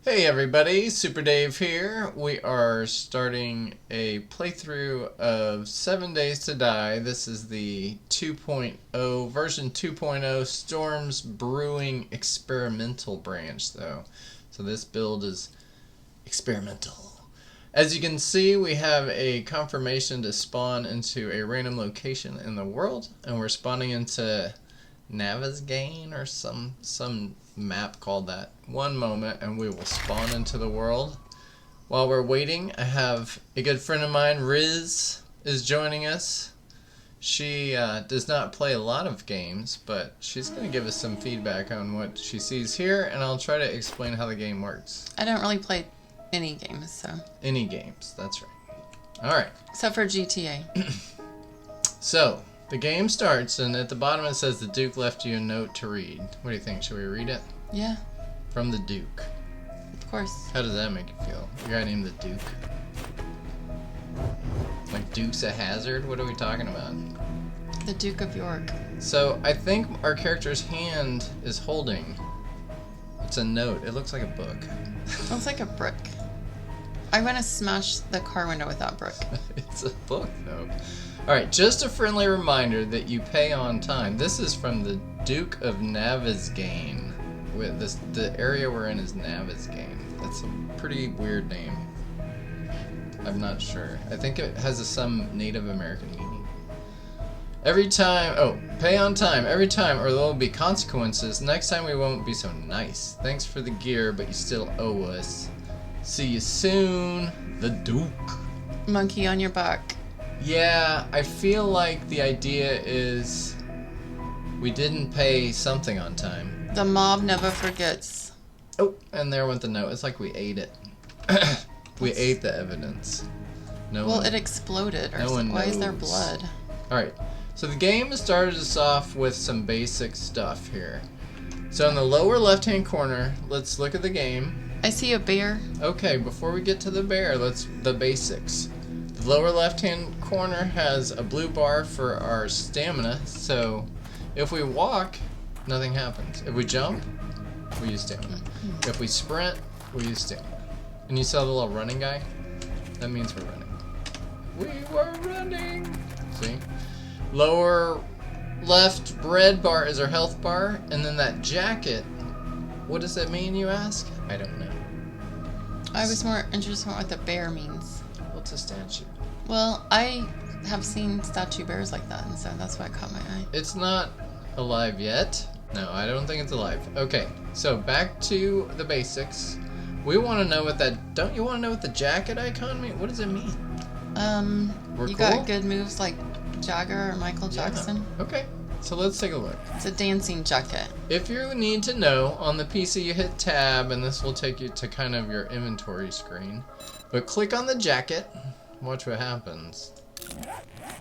Hey everybody, SuperDave here. We are starting a playthrough of 7 Days to Die. This is the 2.0, version 2.0 Storms Brewing experimental branch though. So this build is experimental. As you can see, we have a confirmation to spawn into a random location in the world, and we're spawning into Navezgane or some map called that. One moment and we will spawn into the world. While we're waiting, I have a good friend of mine, Rizz, is joining us. She does not play a lot of games, but she's going to give us some feedback on what she sees here, and I'll try to explain how the game works. I don't really play any games, so. Any games, that's right. Alright. Except for GTA. So, the game starts, and at the bottom it says the Duke left you a note to read. What do you think? Should we read it? Yeah. From the Duke. Of course. How does that make you feel? You got named the Duke. Like Dukes of Hazzard? What are we talking about? The Duke of York. So, I think our character's hand is holding. It's a note. It looks like a book. Looks like a brick. I'm gonna smash the car window with that brick. It's a book, though. Alright, just a friendly reminder that you pay on time. This is from the Duke of Navezgane. The area we're in is Navezgane. That's a pretty weird name. I'm not sure. I think it has some Native American meaning. Pay on time every time or there will be consequences. Next time we won't be so nice. Thanks for the gear, but you still owe us. See you soon, the Duke. Monkey on your back. Yeah, I feel like the idea is we didn't pay something on time. The mob never forgets. Oh, and there went the note. It's like we ate it. We ate the evidence. It exploded. Why is there blood? Alright, so the game started us off with some basic stuff here. So in the lower left-hand corner, let's look at the game. I see a bear. Okay, before we get to the bear, the basics. The lower left-hand corner has a blue bar for our stamina, so if we walk, nothing happens. If we jump, we use stamina. If we sprint, we use stamina. And you saw the little running guy? That means we're running. We were running! See? Lower left red bar is our health bar, and then that jacket, what does that mean, you ask? I don't know. I was more interested in what the bear means. What's a statue? Well, I have seen statue bears like that, and so that's why it caught my eye. It's not alive yet. No, I don't think it's alive. Okay, so back to the basics. We want to know what that... Don't you want to know what the jacket icon means? What does it mean? You got good moves like Jagger or Michael Jackson? Yeah. Okay, so let's take a look. It's a dancing jacket. If you need to know, on the PC you hit tab, and this will take you to kind of your inventory screen. But click on the jacket. Watch what happens.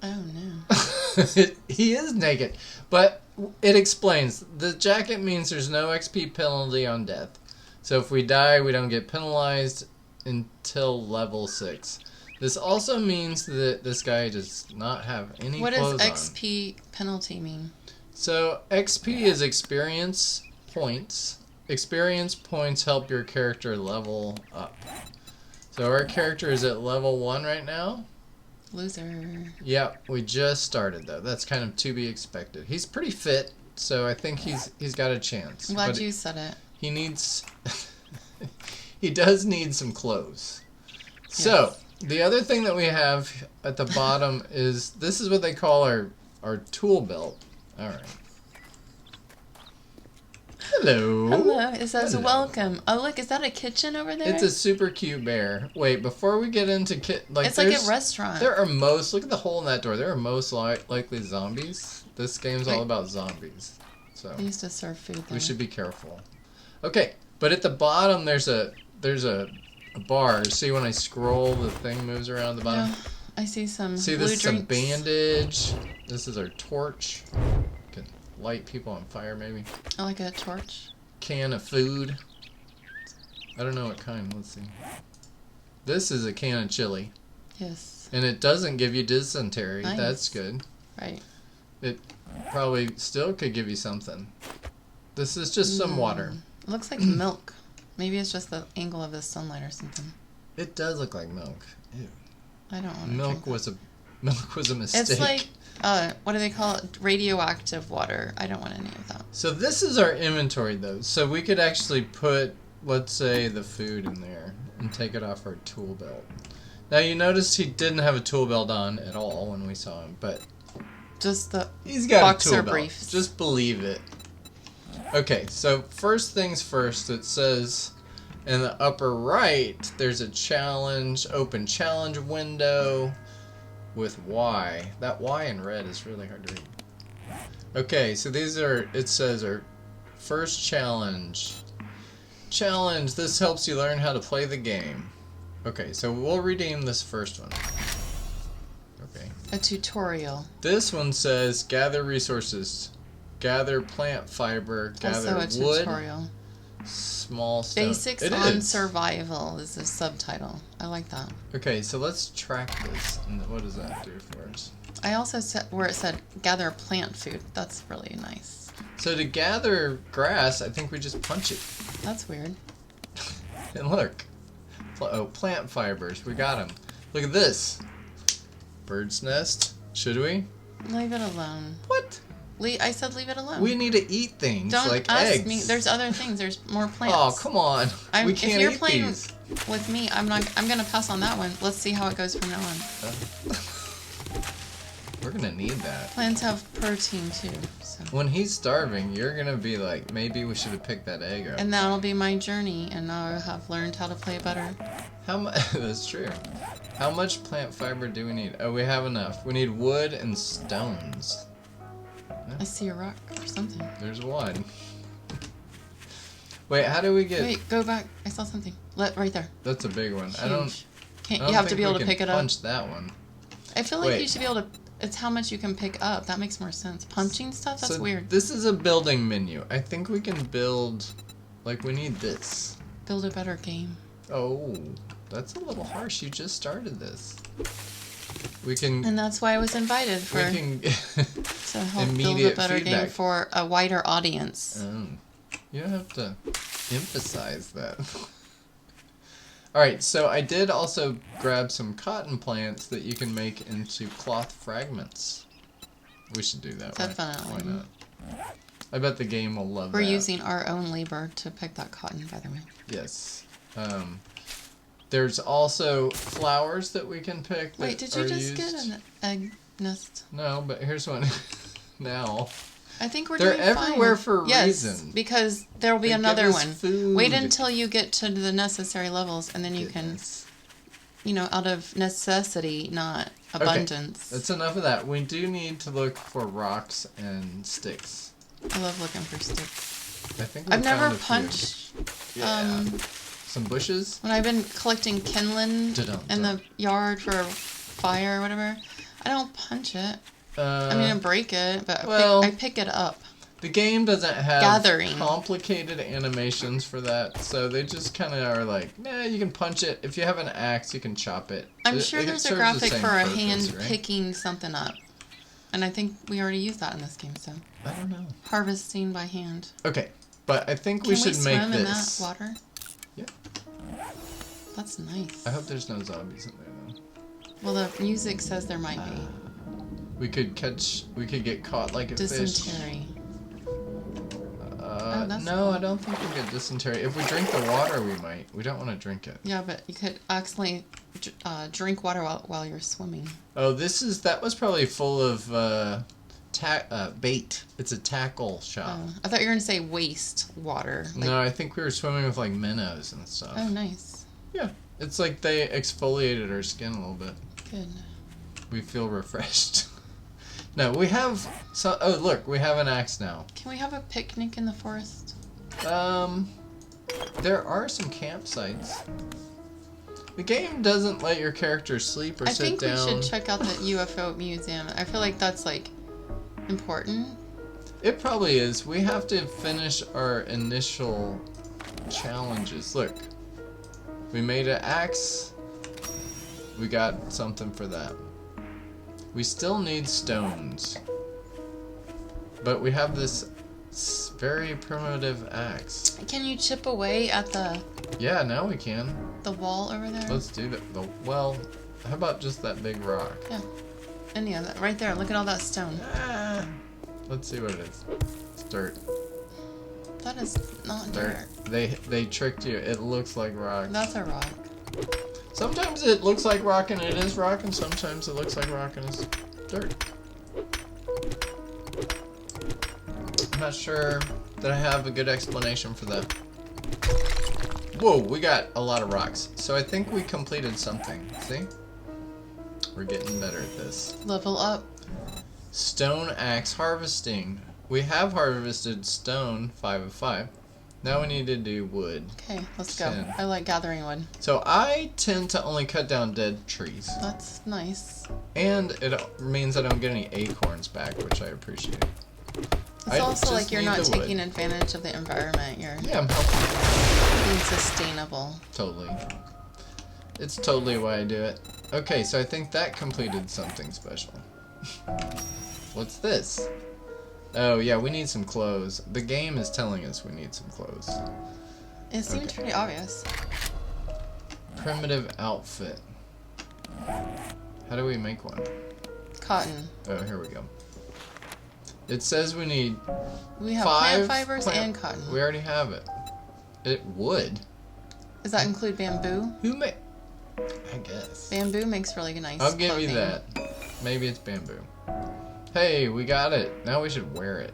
Oh no. He is naked. But it explains. The jacket means there's no XP penalty on death. So if we die, we don't get penalized until level 6. This also means that this guy does not have any clothes on. What does XP penalty mean? So XP is experience points. Experience points help your character level up. So our character is at level 1 right now. Loser. Yep, we just started though. That's kind of to be expected. He's pretty fit, so I think he's got a chance. Glad you said it. He needs... he does need some clothes. Yes. So, the other thing that we have at the bottom is... This is what they call our tool belt. Alright. Hello. Hello. It says welcome. Oh, look, is that a kitchen over there? It's a super cute bear. Wait, before we get into it's like a restaurant. Look at the hole in that door. There are most likely zombies. This game's all about zombies. So they used to serve food there. We should be careful. Okay, but at the bottom there's a bar. See when I scroll, the thing moves around the bottom. Yeah, I see some. See, blue this is some drinks. bandage. This is our torch. Can light people on fire, maybe. I like a torch. Can of food. I don't know what kind. Let's see. This is a can of chili. Yes. And it doesn't give you dysentery. Nice. That's good. Right. It probably still could give you something. This is just some water. It looks like milk. Maybe it's just the angle of the sunlight or something. It does look like milk. Ew. I don't want to Milk was a mistake. It's like, what do they call it? Radioactive water. I don't want any of that. So this is our inventory, though. So we could actually put, let's say, the food in there and take it off our tool belt. Now, you noticed he didn't have a tool belt on at all when we saw him, but just the he's got boxer a tool belt. briefs. Just believe it. Okay, so first things first, it says in the upper right, there's a challenge, open challenge window with Y. That Y in red is really hard to read. Okay, so these are, it says, our first challenge. Challenge, this helps you learn how to play the game. Okay, so we'll redeem this first one. Okay. A tutorial. This one says gather resources. Gather plant fiber, gather also a wood, tutorial. small stone. Basics It on is. survival is the subtitle. I like that. Okay, so let's track this. And what does that do for us? I also said where it said gather plant food. That's really nice. So to gather grass, I think we just punch it. That's weird. And look. Oh, plant fibers. We got them. Look at this. Bird's nest. Should we? Leave it alone. What? I said leave it alone. We need to eat things Don't like ask eggs. me. There's other things. There's more plants. Oh, come on. We can't if you're eat playing these. with me, I'm gonna pass on that one. Let's see how it goes from now on. We're gonna need that. Plants have protein too, so. When he's starving, you're gonna be like, maybe we should have picked that egg up. And that'll be my journey, and now I have learned how to play better. How much? That's true. How much plant fiber do we need? Oh, we have enough. We need wood and stones. I see a rock or something. There's one. Wait, how do we get? Wait, go back. I saw something. Right there. That's a big one. Huge. I don't You have to think be able we to can pick it up. punch that one. I feel like Wait. you should be able to. It's how much you can pick up. That makes more sense. Punching stuff? That's So weird. This is a building menu. I think we can build. Like we need this. Build a better game. Oh, that's a little harsh. You just started this. We can. And that's why I was invited for We can. to help build a immediate better game feedback. for a wider audience. You don't have to emphasize that. Alright, so I did also grab some cotton plants that you can make into cloth fragments. We should do that. Definitely. Why not? I bet the game will love We're that. using our own labor to pick that cotton, by the way. Yes. There's also flowers that we can pick. Wait, that did you are just get used- an egg nest? No, but here's one now. I think we're They're doing fine. everywhere for a yes, reason. because there will be They give another us one. food. Wait until you get to the necessary levels, and then you Goodness. can, out of necessity, not abundance. That's enough of that. We do need to look for rocks and sticks. I love looking for sticks. I think we I've never found a few. punched. Yeah. Some bushes. When I've been collecting kindling Da-dum, in dum. the yard for a fire or whatever, I don't punch it. I mean, I break it, but well, I pick it up. The game doesn't have Gathering. complicated animations for that, so they just kind of are like, nah, you can punch it. If you have an axe, you can chop it. I'm sure there's a serves the graphic same for a purpose, hand right? picking something up. And I think we already used that in this game, so. I don't know. Harvesting by hand. Okay, but I think Can we should make swim in this. that water? Yeah. That's nice. I hope there's no zombies in there though. Well, the music says there might be. We could get caught like a fish. Dysentery. that's No, cool. I don't think we'll get dysentery. If we drink the water, we might. We don't want to drink it. Yeah, but you could accidentally drink water while you're swimming. Oh, that was probably full of bait. It's a tackle shop. Oh, I thought you were going to say waste water. No, I think we were swimming with like minnows and stuff. Oh, nice. Yeah, it's like they exfoliated our skin a little bit. Good. We feel refreshed. No, we have oh look, we have an axe now. Can we have a picnic in the forest? There are some campsites. The game doesn't let your character sleep or I sit think down. we should check out the UFO museum. I feel like that's like important. It probably is. We have to finish our initial challenges. Look, we made an axe. We got something for that. We still need stones. But we have this It's very primitive axe. Can you chip away at Yeah, now we can. the wall over there? Let's do that. Well, how about just that big rock? Yeah. Any of that. Right there. Look at all that stone. Let's see what it is. It's dirt. That is not dirt. They tricked you. It looks like rock. That's a rock. Sometimes it looks like rock and it is rock, and sometimes it looks like rock and it's dirt. I'm not sure that I have a good explanation for that. Whoa, we got a lot of rocks. So I think we completed something. See? We're getting better at this. Level up. Stone axe harvesting. We have harvested stone, 5 of 5. Now we need to do wood. Okay, let's 10. go. I like gathering wood. So I tend to only cut down dead trees. That's nice. And it means I don't get any acorns back, which I appreciate. It's also like you're not taking advantage of the environment. You're Yeah, I'm helping. being sustainable. Totally. It's totally why I do it. Okay, so I think that completed something special. What's this? Oh yeah, we need some clothes. The game is telling us we need some clothes. It seems pretty obvious. Primitive outfit. How do we make one? Cotton. Oh, here we go. It says we need We have 5 plant fibers and cotton. We already have it. It would. Does that include bamboo? Who made? I guess. Bamboo makes really nice I'll give clothing. you that. Maybe it's bamboo. Hey, we got it. Now we should wear it.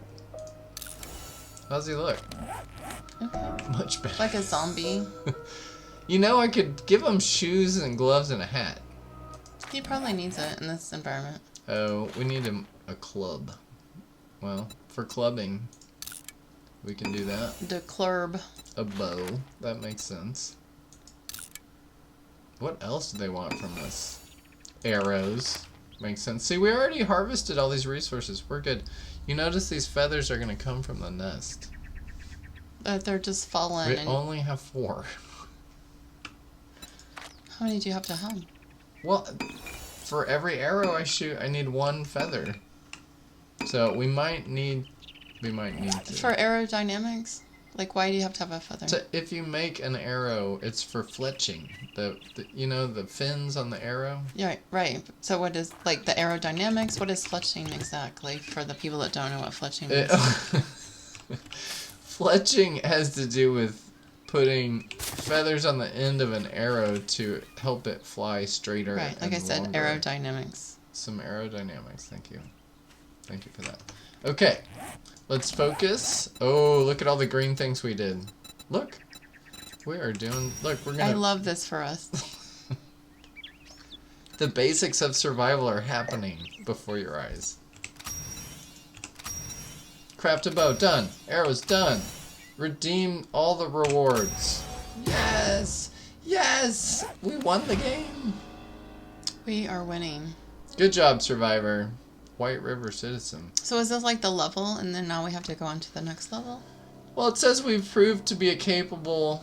How's he look? Okay. Much better. Like a zombie. You know, I could give him shoes and gloves and a hat. He probably needs it in this environment. Oh, we need a club. Well, for clubbing, we can do that. The club. A bow. That makes sense. What else do they want from us? Arrows. Makes sense. See, we already harvested all these resources. We're good. You notice these feathers are going to come from the nest. They're just fallen. We And only have 4. how many do you have to have? Well, for every arrow I shoot, I need 1 feather. So we might need to. For aerodynamics? Like, why do you have to have a feather? So if you make an arrow, it's for fletching. The you know, the fins on the arrow? Yeah, right. So what is, like, the aerodynamics? What is fletching exactly for the people that don't know what fletching means? Fletching has to do with putting feathers on the end of an arrow to help it fly straighter. Right, like I said, longer. aerodynamics. Some aerodynamics, thank you. Thank you for that. Okay, let's focus. Oh, look at all the green things we did. Look, we are doing, look, we're gonna... I love this for us. The basics of survival are happening before your eyes. Craft a bow, done. Arrows, done. Redeem all the rewards. Yes! Yes! We won the game! We are winning. Good job, Survivor. White River Citizen. So is this like the level, and then now we have to go on to the next level? Well, it says we've proved to be capable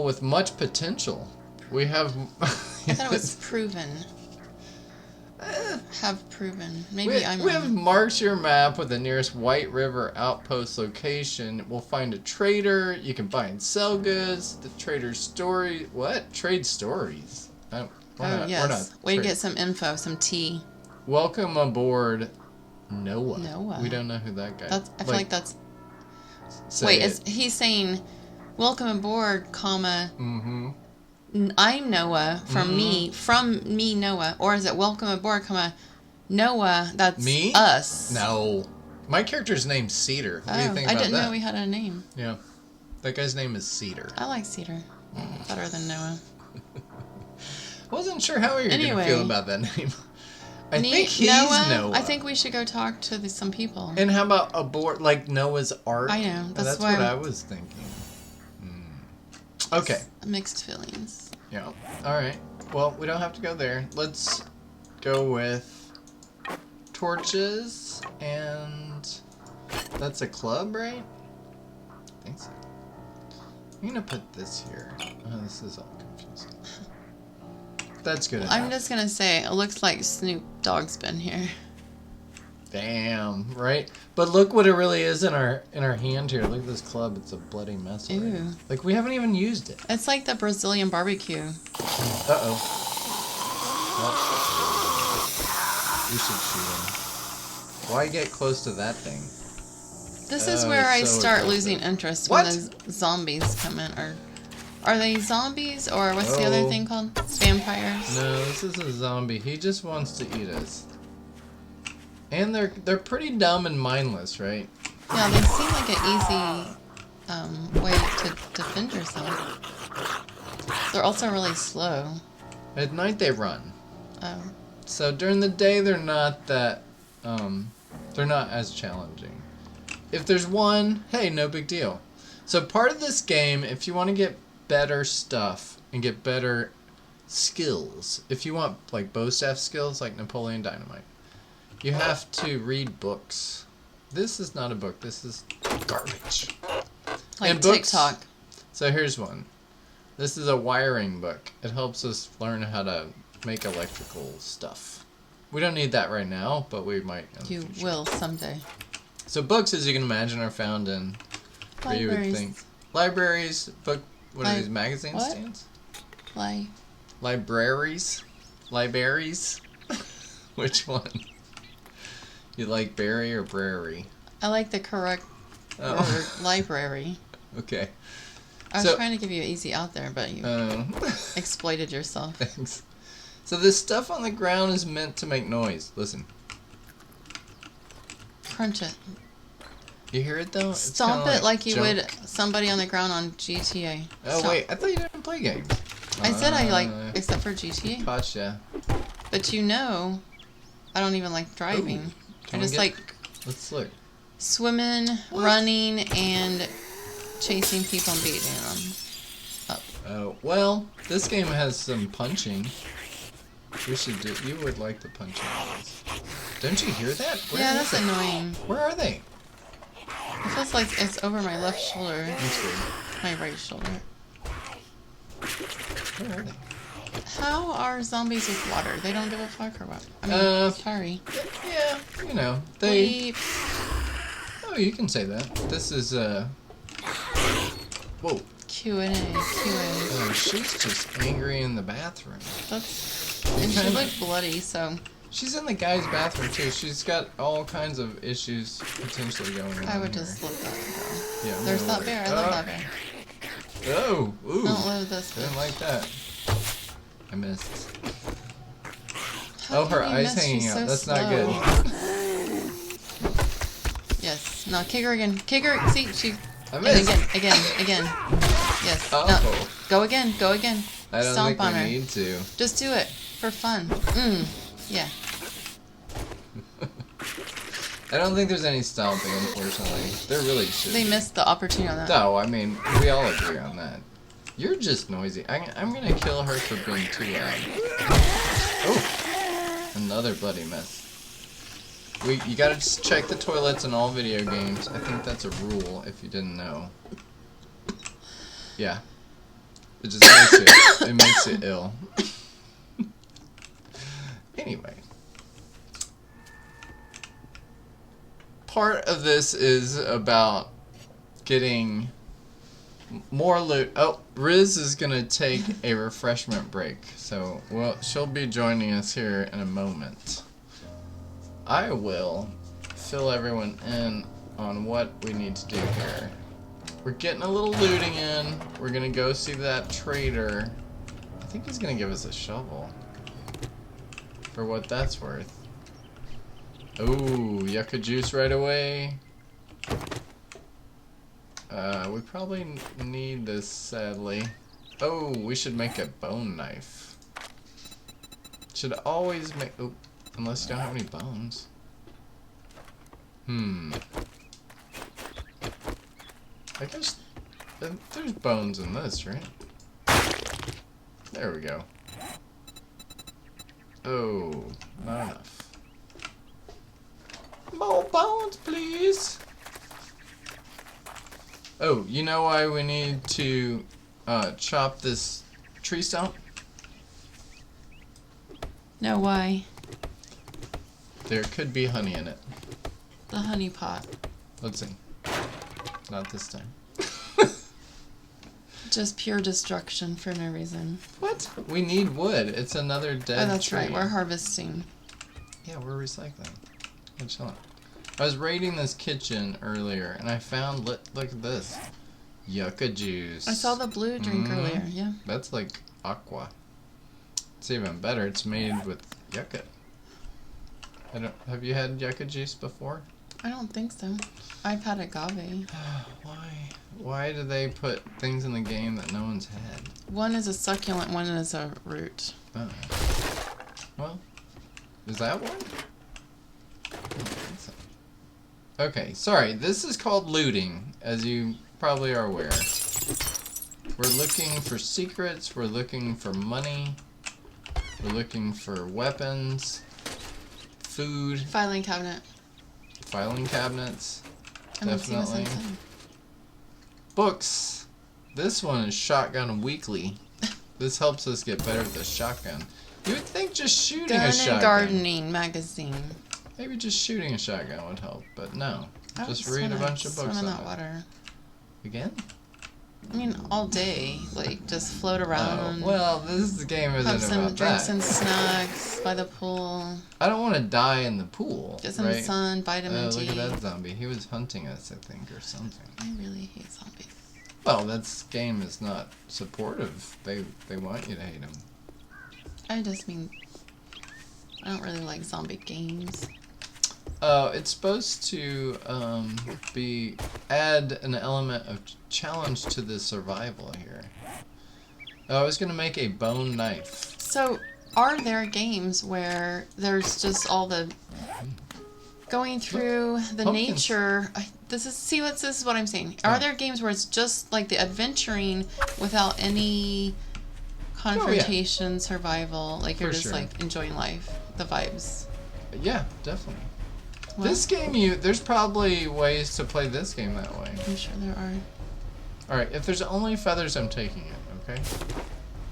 with much potential. We have... I thought it was proven. Have proven. Maybe I'm We wrong. have marked your map with the nearest White River outpost location. We'll find a trader. You can buy and sell goods. The trader's story... What? Trade stories? Yes. Way to get some info, some tea. Welcome aboard, Noah. Noah. We don't know who that guy is. I feel like that's... Say Wait, it. he's saying, welcome aboard, comma, Mm-hmm. I'm Noah, from me, Noah. Or is it welcome aboard, comma, Noah, that's Me? us. No. My character's name's Cedar. What do you think about that? I didn't know we had a name. Yeah. That guy's name is Cedar. I like Cedar better than Noah. Wasn't sure how you were going to feel about that name. I think he's Noah. I think we should go talk to some people. And how about aboard, like Noah's Ark? I know. That's what I was thinking. Okay. Mixed feelings. Yeah. All right. Well, we don't have to go there. Let's go with torches, and that's a club, right? I think so. I'm gonna put this here. Oh, this is all confusing. That's good enough. I'm just gonna say, it looks like Snoop Dogg's been here. Damn, right? But look what it really is in our hand here. Look at this club. It's a bloody mess already. Ew. Like, we haven't even used it. It's like the Brazilian barbecue. Uh-oh. Well, we should shoot him. Why get close to that thing? This is where I so start aggressive. losing interest What? when the zombies come in. Or are they zombies or what's the other thing called? Vampires? No, this is a zombie. He just wants to eat us. And they're pretty dumb and mindless, right? Yeah, they seem like an easy way to defend yourself. They're also really slow. At night they run. Oh. So during the day they're not that they're not as challenging. If there's one, hey, no big deal. So part of this game, if you want to get better stuff and get better skills, if you want like bow staff skills like Napoleon Dynamite, you have to read books. This is not a book. This is garbage. Like and books, TikTok. So here's one. This is a wiring book. It helps us learn how to make electrical stuff. We don't need that right now, but we might in the You future. will someday. So books, as you can imagine, are found in where you would Libraries. think. Libraries, what are these, magazine what? stands? Libraries. Libraries? Which one? You like berry or brary? I like the correct word, library. Okay. I was trying to give you an easy out there, but you exploited yourself. Thanks. So this stuff on the ground is meant to make noise. Listen. Crunch it. You hear it though? It's Stomp kinda it like you junk. would somebody on the ground on GTA. Oh Stomp. wait, I thought you didn't play games. I said I like, except for GTA. Gotcha. But you know, I don't even like driving. Ooh. I Can we just get- like Let's look. swimming, running, and chasing people and beating them up. Oh, well, this game has some punching. We should do. You would like the punching ones. Don't you hear that? Where Yeah, is that's it? annoying. Where are they? It feels like it's over my left shoulder, That's weird. my right shoulder. Where are they? How are zombies with water? They don't give a fuck or what? I mean, sorry. Yeah, you know they. Bleep. Oh, you can say that. This is Whoa. Q&A, Q&A. Oh, she's just angry in the bathroom. And she looked bloody, so She's in the guy's bathroom too. She's got all kinds of issues potentially going on. I would here. just let that go. Yeah, There's no that way. bear. I love that bear. Oh, ooh. Don't love this Didn't bitch. like that. I missed. How Oh, her can you eyes miss? hanging She's out. so That's not slow. good. Yes. No, kick her again. Kick her. See, she. I And missed. again. Yes. Oh. No. Go again. I don't Stomp think on we her. need to. Just do it for fun. Yeah. I don't think there's any stomping, unfortunately. There really should. They missed the opportunity on that. No, I mean, we all agree on that. You're just noisy. I'm gonna kill her for being too loud. Oh, another bloody mess. You gotta just check the toilets in all video games. I think that's a rule if you didn't know. Yeah. It just makes it ill. Anyway. Part of this is about getting more loot. Oh, Rizz is gonna take a refreshment break, so she'll be joining us here in a moment. I will fill everyone in on what we need to do here. We're getting a little looting in. We're gonna go see that trader. I think he's gonna give us a shovel. For what that's worth. Ooh, yucca juice right away. We probably need this, sadly. Oh, we should make a bone knife. Should always make... Oh, unless you don't have any bones. I guess there's bones in this, right? There we go. Oh, not enough. More bones, please. Oh, you know why we need to chop this tree stump? No, why? There could be honey in it. The honey pot. Let's see. Not this time. Just pure destruction for no reason. What? We need wood. It's another dead Oh, that's tree. right. We're harvesting. Yeah, we're recycling. We're chilling. I was raiding this kitchen earlier, and I found, look at this. Yucca juice. I saw the blue drink earlier, yeah. That's like aqua. It's even better. It's made with yucca. Have you had yucca juice before? I don't think so. I've had agave. Why do they put things in the game that no one's had? One is a succulent, one is a root. Oh. Well, is that one? I don't think so. Okay, sorry. This is called looting, as you probably are aware. We're looking for secrets. We're looking for money. We're looking for weapons. Food. Filing cabinet. Filing cabinets. I'm gonna see what's Definitely. inside. Books. This one is Shotgun Weekly. This helps us get better with the shotgun. You would think just shooting Gun a and shotgun. Gardening magazine. Maybe just shooting a shotgun would help, but no. I don't Just read a bunch of books swim in on that it. water. Again? I mean, all day. Like, just float around. Oh, well, this game isn't have some about drinks that. and snacks by the pool. I don't want to die in the pool. Get some right? sun, vitamin D. Look at that zombie. He was hunting us, I think, or something. I really hate zombies. Well, that game is not supportive. They want you to hate them. I just mean, I don't really like zombie games. It's supposed to add an element of challenge to the survival here. Oh, I was gonna make a bone knife. So, are there games where there's just all the going through the pumpkins. nature? This is what I'm saying. Are there games where it's just like the adventuring without any confrontation, survival? Like you're For just sure. like enjoying life, the vibes. Yeah, definitely. Well, This game, there's probably ways to play this game that way. I'm sure there are. Alright, if there's only feathers, I'm taking it, okay?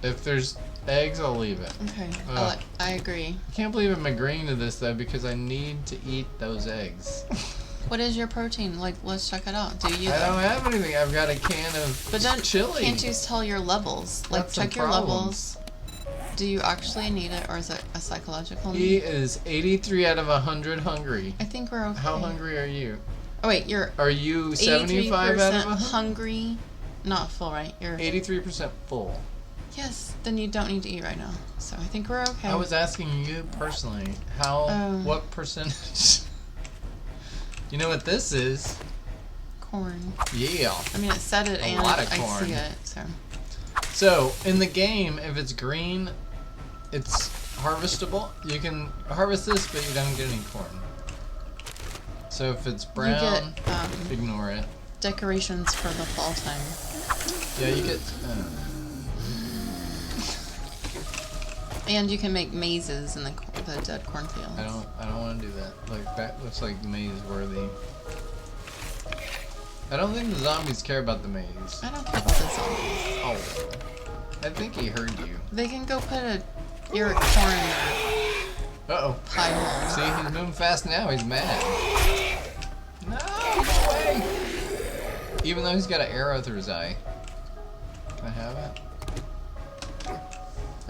If there's eggs, I'll leave it. Okay, Ugh. I agree. I can't believe I'm agreeing to this, though, because I need to eat those eggs. What is your protein? Like, let's check it out. Do you? I don't have anything. I've got a can of But then, chili. can't you tell your levels? Like, That's the check your problem. levels. Do you actually need it, or is it a psychological He need? is 83 out of 100 hungry. I think we're okay. How hungry are you? Oh wait, you're Are you 75 out of 83% 100? hungry, not full, right? You're 83% full. yes. Then you don't need to eat right now. So I think we're okay. I was asking you personally, what percentage? You know what this is? corn. Yeah. I mean, it said it, A and lot of I corn. see it. So So, in the game, if it's green, it's harvestable. You can harvest this, but you don't get any corn. So if it's brown, you get ignore it. decorations for the fall time. Yeah, you get... And you can make mazes in the dead cornfields. I don't want to do that. Like, that looks like maze-worthy. I don't think the zombies care about the maze. I don't care about the zombies. Oh. I think he heard you. They can go put a ear of corn in their Uh-oh. pie hole. See, he's moving fast now. He's mad. No, go away. Even though he's got an arrow through his eye. Can I have it?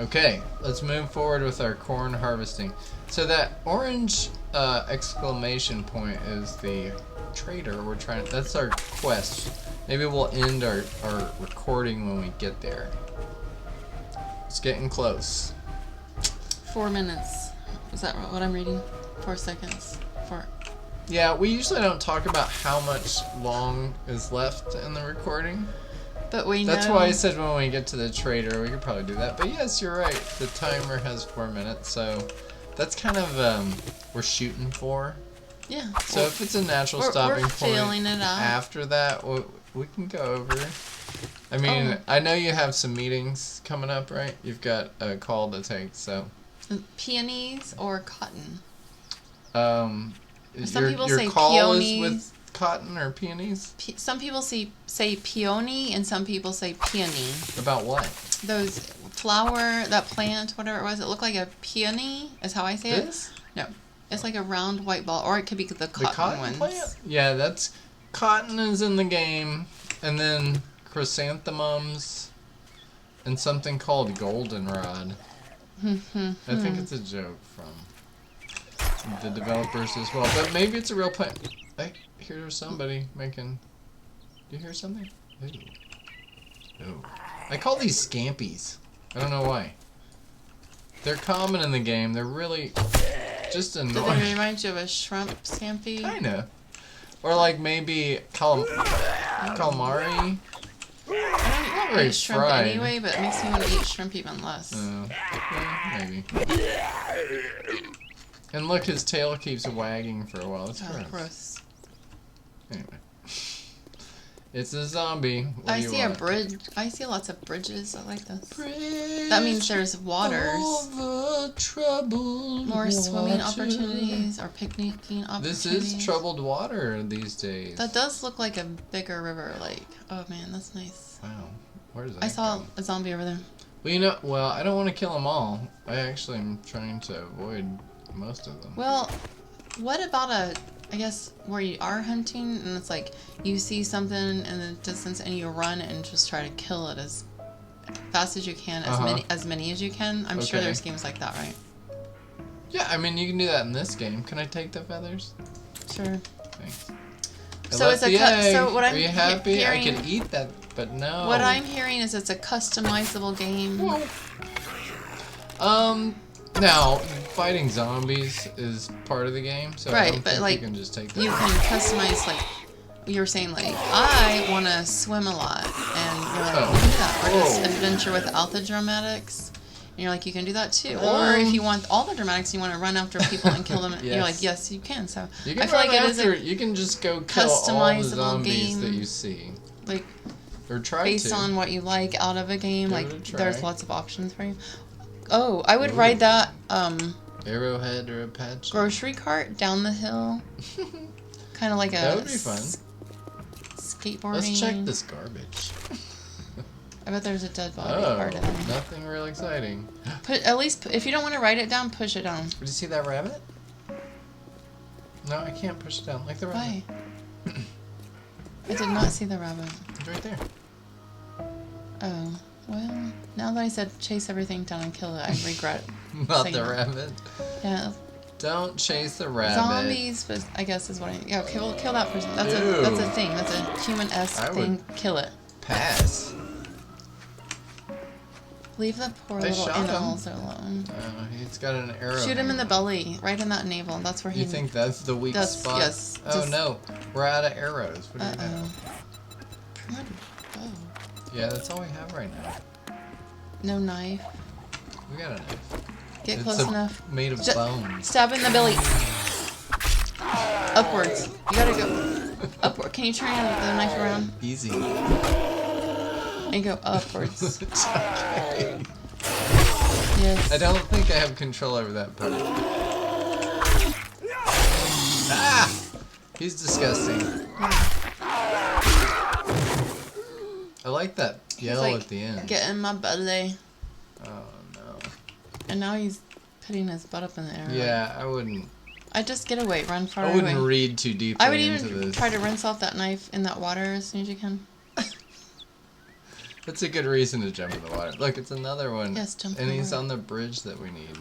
Okay, let's move forward with our corn harvesting. So that orange exclamation point is the trader. That's our quest. Maybe we'll end our recording when we get there. It's getting close. 4 minutes. Is that what I'm reading? 4 seconds. 4. Yeah, we usually don't talk about how much long is left in the recording. But we know. That's why I said when we get to the trader, we could probably do that. But yes, you're right. The timer has 4 minutes, so that's kind of we're shooting for. Yeah. So if it's a natural stopping we're point feeling it out. after that, we can go over. I mean, I know you have some meetings coming up, right? You've got a call to take, so. Peonies or cotton? Some people your say call peonies. is with cotton or peonies? Some people say peony and some people say peony. About what? Those flower, that plant, whatever it was, it looked like a peony, is how I say This? it. No. It's like a round white ball, or it could be the cotton ones. Plant? Yeah, that's cotton is in the game, and then chrysanthemums, and something called goldenrod. I think it's a joke from the developers as well, but maybe it's a real plant. I hear somebody making. Do you hear something? Ooh. I call these scampies. I don't know why. They're common in the game. They're really just annoying. Do they remind you of a shrimp scampi? Kinda. Or like maybe calamari. I don't eat shrimp anyway, but it makes me want to eat shrimp even less. Yeah, maybe. And look, his tail keeps wagging for a while. That's gross. Anyway. It's a zombie. I see a bridge. I see lots of bridges. I like this. That means there's waters. More swimming opportunities or picnicking opportunities. This is troubled water these days. That does look like a bigger river lake. Oh man, that's nice. Wow. Where does that I saw go? a zombie over there. Well, I don't want to kill them all. I actually am trying to avoid most of them. Well, what about I guess where you are hunting and it's like you see something in the distance and you run and just try to kill it as fast as you can, as many as you can. I'm sure there's games like that, right? Yeah, I mean you can do that in this game. Can I take the feathers? Sure. Thanks. So it's so what I'm Are you happy? hearing, I can eat that, but no. What I'm hearing is it's a customizable game. Whoa. Now, fighting zombies is part of the game, so I don't think like you can just take that. You can customize, like you were saying, like I want to swim a lot, and you're like, you can do that, or just adventure without the dramatics. And you're like, you can do that too. Or if you want all the dramatics, you want to run after people and kill them. Yes. You're like, yes, you can. So you can I feel like it is a you can just go kill all the zombies that you see. Like, or try based to. on what you like out of a game. Give like, it a try. there's lots of options for you. Oh, I would ride that Arrowhead or Apache grocery cart down the hill. Kind of like that would be fun. Skateboarding. Let's check this garbage. I bet there's a dead body part of it. Nothing real exciting. At least, if you don't want to write it down, push it down. Did you see that rabbit? No, I can't push it down. Like the rabbit. Why? I did not see the rabbit. It's right there. Oh, well, now that I said chase everything down and kill it, I regret Not the rabbit. Yeah. Don't chase the rabbit. Zombies, but I guess is what I... Yeah, kill that person. That's a thing. That's a human-esque thing. Kill it. Pass. Leave the poor little animals alone. He's got an arrow. Shoot him in the belly, right in that navel. That's where he... You think that's the weak spot? Yes. Oh no, we're out of arrows. What do you know? Yeah, that's all we have right now. No knife. We got a knife. Get close enough. Made of bone. Stab in the belly. Upwards. You gotta go upward. Can you turn the knife around? Easy. And go upwards. Okay. Yes. I don't think I have control over that part. Ah! He's disgusting. I like that yell at the end. Get in my belly. Oh no. And now he's putting his butt up in the air. Yeah, I wouldn't. I'd just get away, run far away. I wouldn't read too deeply I would into even this. try to rinse off that knife in that water as soon as you can. That's a good reason to jump in the water. Look, it's another one. Yes, jump in And the he's water. on the bridge that we need.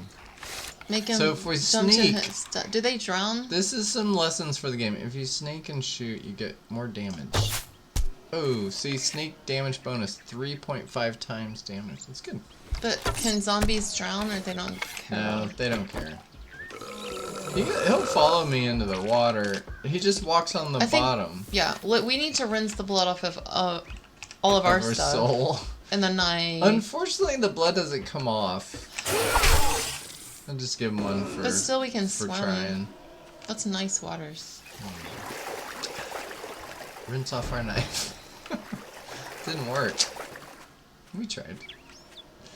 Make him so if we jump to sneak, his do they drown? This is some lessons for the game. If you sneak and shoot, you get more damage. Oh, see, sneak damage bonus 3.5 times damage. That's good. But can zombies drown or they don't care? No, they don't care. He'll follow me into the water. He just walks on the bottom. Yeah, we need to rinse the blood off of all of our stuff. Soul. And the knife. Unfortunately, the blood doesn't come off. I'll just give him one for. But still, we can swim. Trying. That's nice waters. Rinse off our knife. Didn't work. We tried.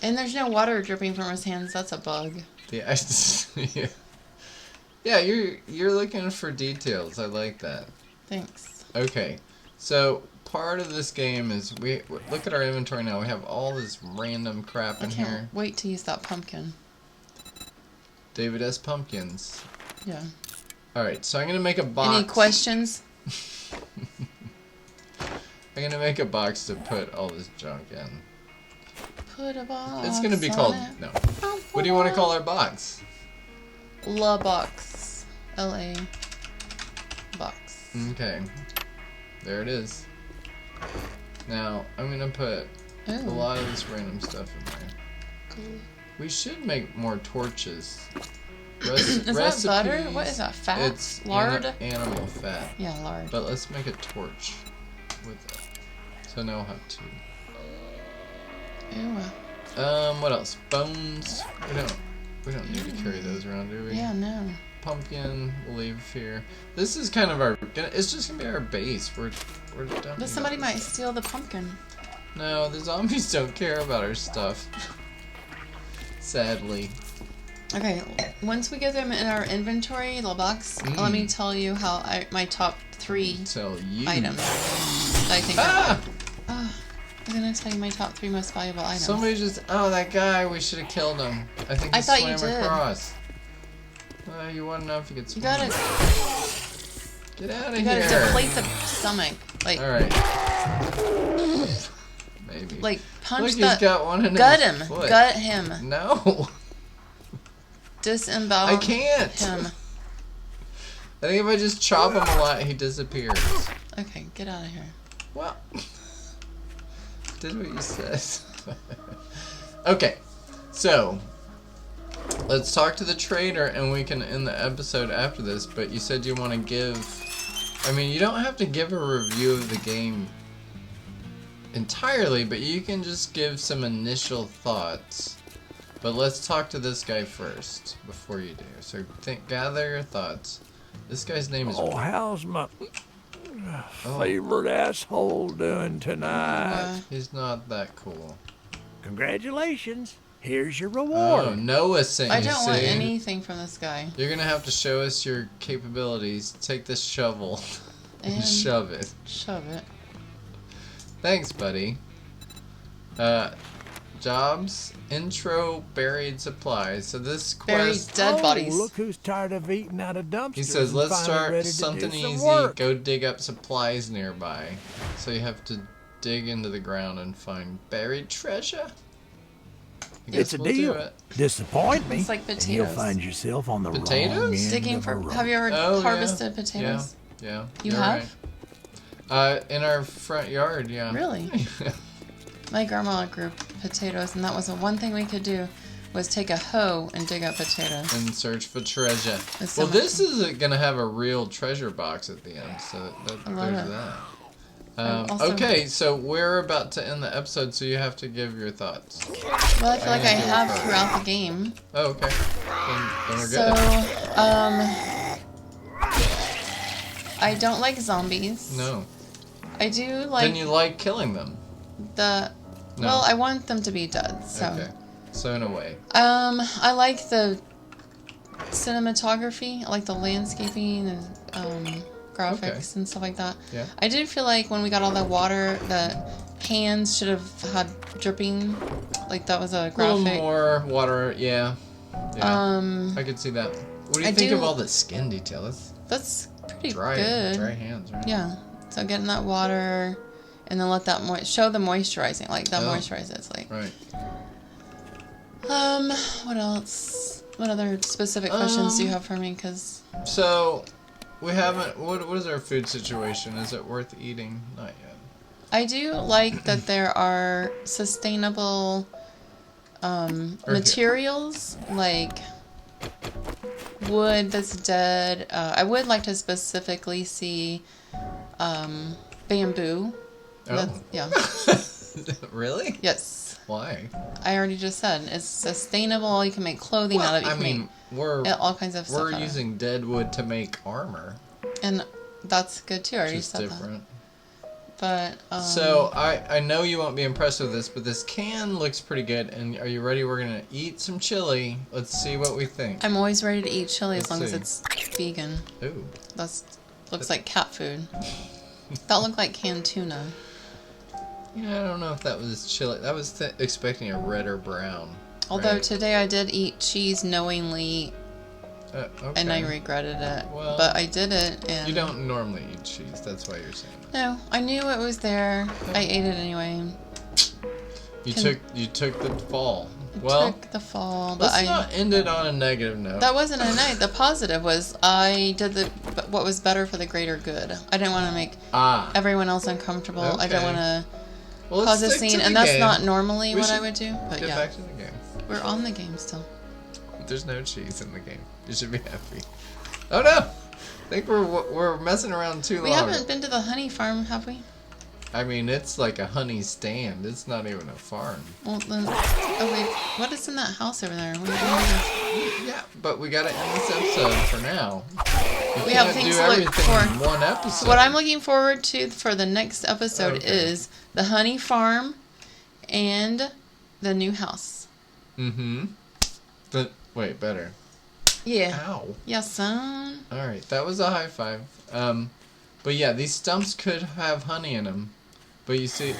And there's no water dripping from his hands. That's a bug. Yeah, yeah. Yeah, you're looking for details. I like that. Thanks. Okay, so part of this game is we look at our inventory now. We have all this random crap in here. Wait to use that pumpkin. David S. Pumpkins. Yeah. Alright, so I'm gonna make a box. Any questions? I'm gonna make a box to put all this junk in. Put a box. It's gonna be called... it. No. What do you want to call our box? La box. L-A. Box. Okay. There it is. Now, I'm gonna put a lot of this random stuff in there. Cool. We should make more torches. Is that butter? What is that? Fat? It's lard? Animal fat. Yeah, lard. But let's make a torch with it. So now we'll have two. Ew. What else? Bones. We don't need to carry those around, do we? Yeah, no. Pumpkin. We'll leave here. This is kind of our. It's just gonna be our base. We're done. But somebody might steal the pumpkin. No, the zombies don't care about our stuff. Sadly. Okay, once we get them in our inventory, the box, let me tell you how my top 3 items that I think are... I was going to tell you my top 3 most valuable items. Somebody just... Oh, that guy, we should have killed him. I think he swam across. You wouldn't know if you could swim. You gotta... Get out of here. You gotta deflate the stomach. Like... Alright. Maybe. Like, punch Look, he's got one in gut his him. foot. Gut him. No. Disembowel I can't. him. I think if I just chop him a lot, he disappears. Okay, get out of here. Well, did what you said. Okay, so let's talk to the trader, and we can end the episode after this. But you said you want to give. I mean, you don't have to give a review of the game entirely, but you can just give some initial thoughts. But let's talk to this guy first before you do. So gather your thoughts. This guy's name is... Oh, how's my favorite asshole doing tonight? He's not that cool. Congratulations. Here's your reward. Oh, Noah sent I you, don't want anything from this guy. You're going to have to show us your capabilities. Take this shovel and shove it. Shove it. Thanks, buddy. Jobs, intro, buried supplies. So this quest... Buried dead bodies. Look who's tired of eating out of dumpsters. He says, let's start ready something to do easy. some work. Go dig up supplies nearby. So you have to dig into the ground and find buried treasure. It's a deal. Disappoint me. It's like and you'll potatoes. find yourself on the Potatoes? wrong end Digging of a for... rope. Have you ever harvested Yeah. potatoes? Yeah. You You're have? Right. In our front yard, yeah. Really? My grandma grew potatoes, and that was the one thing we could do, was take a hoe and dig up potatoes. And search for treasure. So Well, this is going to have a real treasure box at the end, so there's that. Also, okay, so we're about to end the episode, so you have to give your thoughts. well, I feel like I have throughout the game. Oh, okay. Then we're So, good. I don't like zombies. No. I do like Then you like killing them. the... No. Well, I want them to be dead, so... Okay. So in a way. I like the cinematography. I like the landscaping and graphics and stuff like that. Yeah. I did feel like when we got all the water, the hands should have had dripping. Like that was a A graphic. little more water, yeah. I could see that. What do you think of all the skin detail? That's pretty Dry hands, right? Yeah. So getting that water, and then let that show the moisturizing, like that moisturizes, like. Right. What else? What other specific questions do you have for me? Cause. So, we haven't. What is our food situation? Is it worth eating? Not yet. I do like that there are sustainable materials like wood that's dead. I would like to specifically see bamboo. Oh. Yeah. Really? Yes. Why? I already just said it's sustainable. You can make clothing out of it. You can make we're all kinds of stuff. We're using dead wood to make armor. And that's good too. I already Just said different. that. But so I know you won't be impressed with this, but this can looks pretty good. And are you ready? We're gonna eat some chili. Let's see what we think. I'm always ready to eat chili as long Let's as it's vegan. Ooh. Looks like cat food. That looked like canned tuna. Yeah, I don't know if that was chili. I was expecting a red or brown. Although right? today I did eat cheese knowingly Okay. And I regretted it. Well, but I did it, and... You don't normally eat cheese, that's why you're saying that. No, I knew it was there. I ate it anyway. You took the fall. I took the fall, but let's not end it on a negative note. That wasn't a night. The positive was I did what was better for the greater good. I didn't want to make everyone else uncomfortable. Okay. I didn't want to cause a scene, and that's not normally what I would do. But get back to the game. We're on the game still. There's no cheese in the game. You should be happy. Oh no! I think we're messing around too long. We haven't been to the honey farm, have we? I mean, it's like a honey stand. It's not even a farm. Well, then, oh wait, what is in that house over there? What are you doing? Yeah, but we gotta end this episode for now. We have things to look for. In one episode. So what I'm looking forward to for the next episode is the honey farm and the new house. Mm-hmm. Wait, better. Yeah. Ow. Yeah, son. All right, that was a high five. But yeah, these stumps could have honey in them. But you see,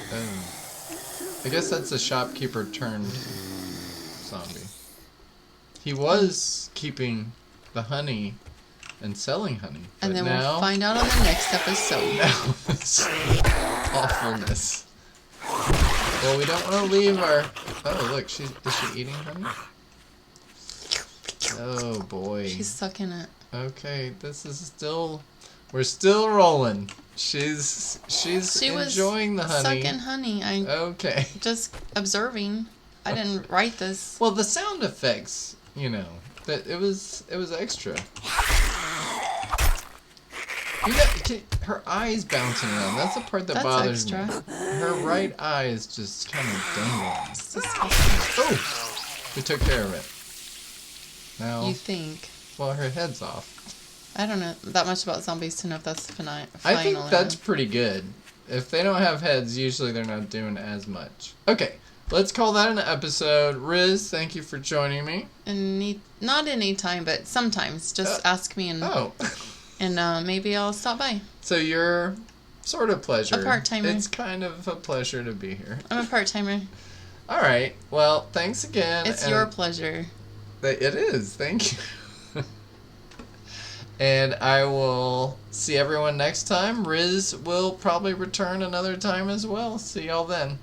I guess that's a shopkeeper turned zombie. He was keeping the honey and selling honey. And then we'll find out on the next episode. Now it's awfulness. Well, we don't want to leave our... Oh, look, is she eating honey? Oh, boy. She's sucking it. Okay, this is still... We're still rolling. She's enjoying the honey. Sucking honey. Okay. Just observing. I didn't write this. Well, the sound effects, that it was extra. Her eyes bouncing around. That's the part that bothers me. Her right eye is just kind of dangling. Oh, we took care of it. Now. You think? Well, her head's off. I don't know that much about zombies to know if that's final. I think that's pretty good. If they don't have heads, usually they're not doing as much. Okay, let's call that an episode. Rizz, thank you for joining me. And not any time, but sometimes. Just ask me and maybe I'll stop by. So you're sort of pleasure. A part-timer. It's kind of a pleasure to be here. I'm a part-timer. All right. Well, thanks again. It's your pleasure. It is. Thank you. And I will see everyone next time. Rizz will probably return another time as well. See y'all then.